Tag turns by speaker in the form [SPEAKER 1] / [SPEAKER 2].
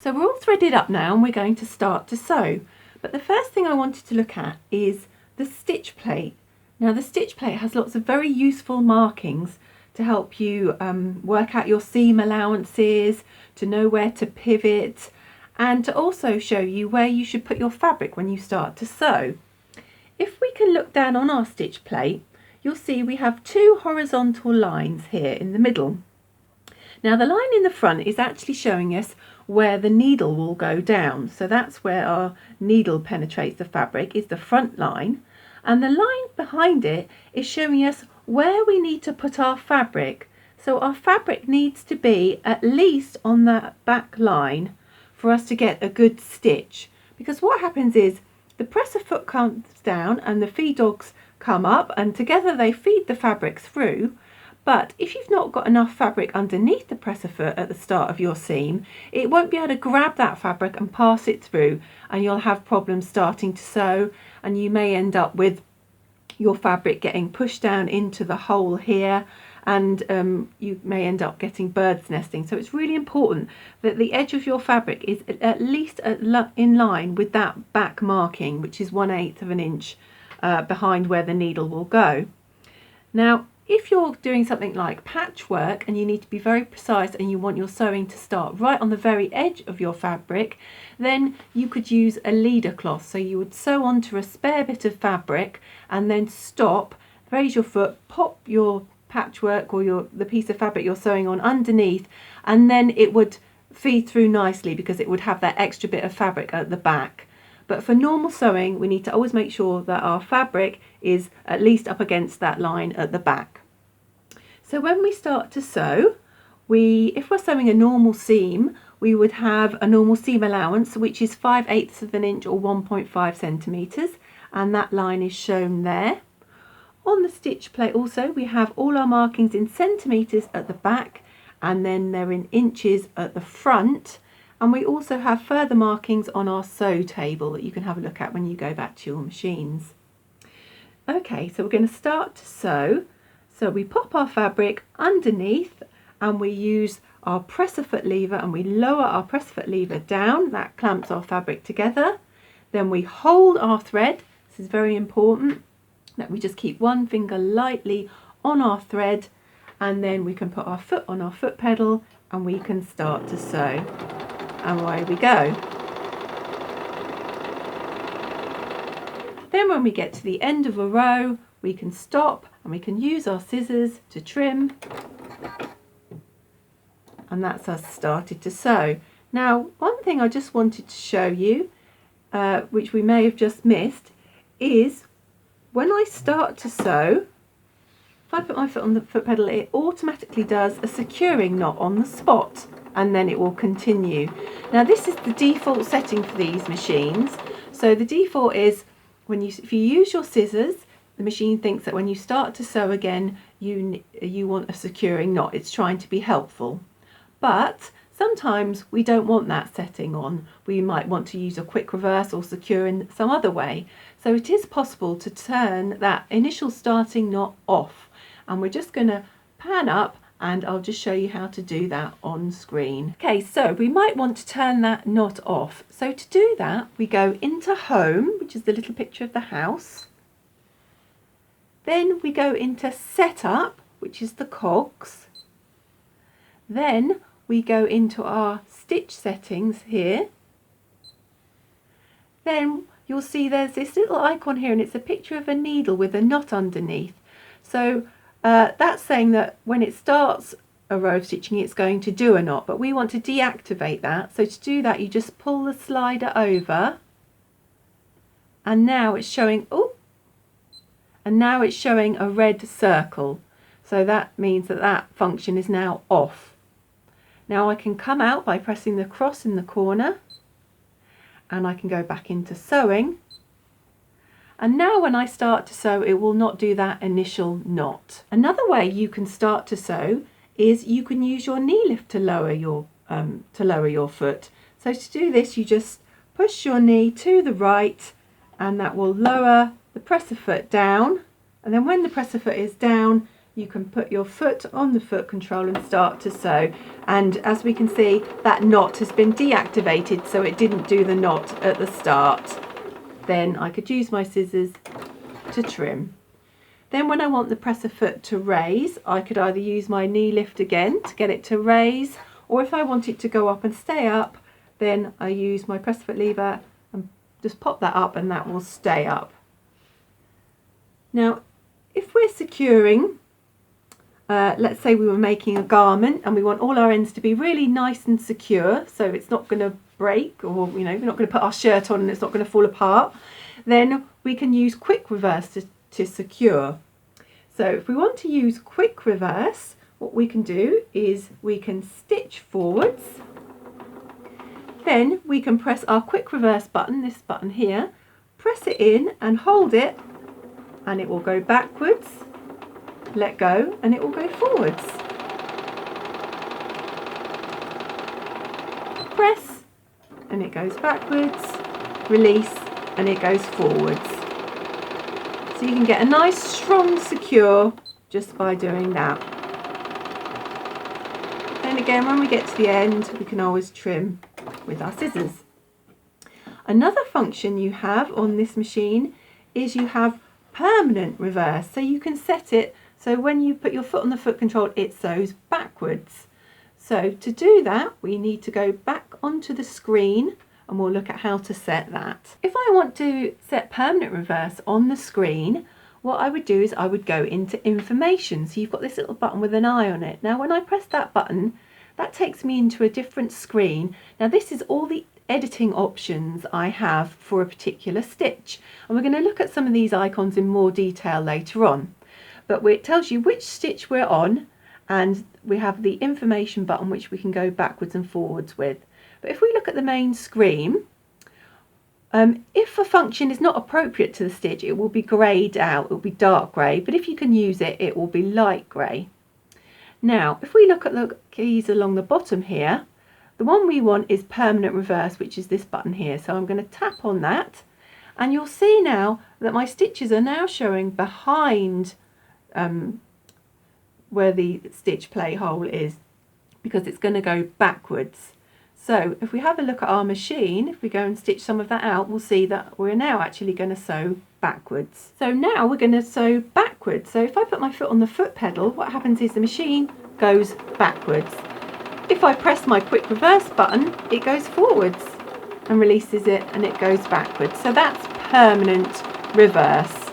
[SPEAKER 1] So we're all threaded up now and we're going to start to sew. But the first thing I wanted to look at is the stitch plate. Now the stitch plate has lots of very useful markings to help you work out your seam allowances, to know where to pivot, and to also show you where you should put your fabric when you start to sew. If we can look down on our stitch plate, you'll see we have two horizontal lines here in the middle. Now the line in the front is actually showing us where the needle will go down. So that's where our needle penetrates the fabric, is the front line. And the line behind it is showing us where we need to put our fabric. So our fabric needs to be at least on that back line for us to get a good stitch. Because what happens is the presser foot comes down and the feed dogs come up, and together they feed the fabric through. But if you've not got enough fabric underneath the presser foot at the start of your seam, it won't be able to grab that fabric and pass it through, and you'll have problems starting to sew, and you may end up with your fabric getting pushed down into the hole here, and you may end up getting birds nesting. So it's really important that the edge of your fabric is at least in line with that back marking, which is 1/8 of an inch behind where the needle will go. Now if you're doing something like patchwork and you need to be very precise and you want your sewing to start right on the very edge of your fabric, then you could use a leader cloth. So you would sew onto a spare bit of fabric and then stop, raise your foot, pop your patchwork or the piece of fabric you're sewing on underneath, and then it would feed through nicely because it would have that extra bit of fabric at the back. But for normal sewing, we need to always make sure that our fabric is at least up against that line at the back. So when we start to sew, if we're sewing a normal seam, we would have a normal seam allowance, which is 5/8 of an inch or 1.5 centimetres, and that line is shown there. On the stitch plate also, we have all our markings in centimetres at the back, and then they're in inches at the front. And we also have further markings on our sew table that you can have a look at when you go back to your machines. Okay, so we're going to start to sew. So we pop our fabric underneath and we use our presser foot lever, and we lower our presser foot lever down. That clamps our fabric together. Then we hold our thread. This is very important that we just keep one finger lightly on our thread, and then we can put our foot on our foot pedal and we can start to sew. And away we go. Then when we get to the end of a row, we can stop and we can use our scissors to trim, and that's us started to sew. Now one thing I just wanted to show you, which we may have just missed, is when I start to sew, if I put my foot on the foot pedal, it automatically does a securing knot on the spot, and then it will continue. Now this is the default setting for these machines. So the default is if you use your scissors, the machine thinks that when you start to sew again, you want a securing knot. It's trying to be helpful. But sometimes we don't want that setting on. We might want to use a quick reverse or secure in some other way. So it is possible to turn that initial starting knot off. And we're just going to pan up, and I'll just show you how to do that on screen. Okay, so we might want to turn that knot off. So to do that, we go into Home, which is the little picture of the house. Then we go into Setup, which is the cogs. Then we go into our stitch settings here. Then you'll see there's this little icon here, and it's a picture of a needle with a knot underneath. So that's saying that when it starts a row of stitching, it's going to do a knot, but we want to deactivate that. So to do that, you just pull the slider over, and now it's showing, a red circle. So that means that that function is now off. Now I can come out by pressing the cross in the corner, and I can go back into sewing. And now when I start to sew, it will not do that initial knot. Another way you can start to sew is you can use your knee lift to lower your foot. So to do this, you just push your knee to the right, and that will lower the presser foot down. And then when the presser foot is down, you can put your foot on the foot control and start to sew. And as we can see, that knot has been deactivated, so it didn't do the knot at the start. Then I could use my scissors to trim. Then when I want the presser foot to raise, I could either use my knee lift again to get it to raise, or if I want it to go up and stay up, then I use my presser foot lever and just pop that up and that will stay up. Now, if we're securing, let's say we were making a garment and we want all our ends to be really nice and secure, so it's not going to break, or we're not going to put our shirt on and it's not going to fall apart, then we can use quick reverse to secure. So if we want to use quick reverse, what we can do is we can stitch forwards, then we can press our quick reverse button, this button here, press it in and hold it, and it will go backwards, let go, and it will go forwards. Press and it goes backwards, release and it goes forwards. So you can get a nice strong secure just by doing that. Then again, when we get to the end, we can always trim with our scissors. Another function you have on this machine is you have permanent reverse, so you can set it so when you put your foot on the foot control it sews backwards. So to do that we need to go back onto the screen and we'll look at how to set that. If I want to set permanent reverse on the screen, what I would do is I would go into information. So you've got this little button with an eye on it. Now when I press that button, that takes me into a different screen. Now this is all the editing options I have for a particular stitch, and we're going to look at some of these icons in more detail later on, but it tells you which stitch we're on, and we have the information button which we can go backwards and forwards with. But if we look at the main screen, if a function is not appropriate to the stitch, it will be greyed out, it will be dark grey, but if you can use it, it will be light grey. Now if we look at the keys along the bottom here, the one we want is permanent reverse, which is this button here. So I'm going to tap on that and you'll see now that my stitches are now showing behind where the stitch play hole is, because it's going to go backwards. So if we have a look at our machine, if we go and stitch some of that out, we'll see that we're now actually going to sew backwards. So now we're going to sew backwards. So if I put my foot on the foot pedal, what happens is the machine goes backwards. If I press my quick reverse button, it goes forwards and releases it and it goes backwards. So that's permanent reverse.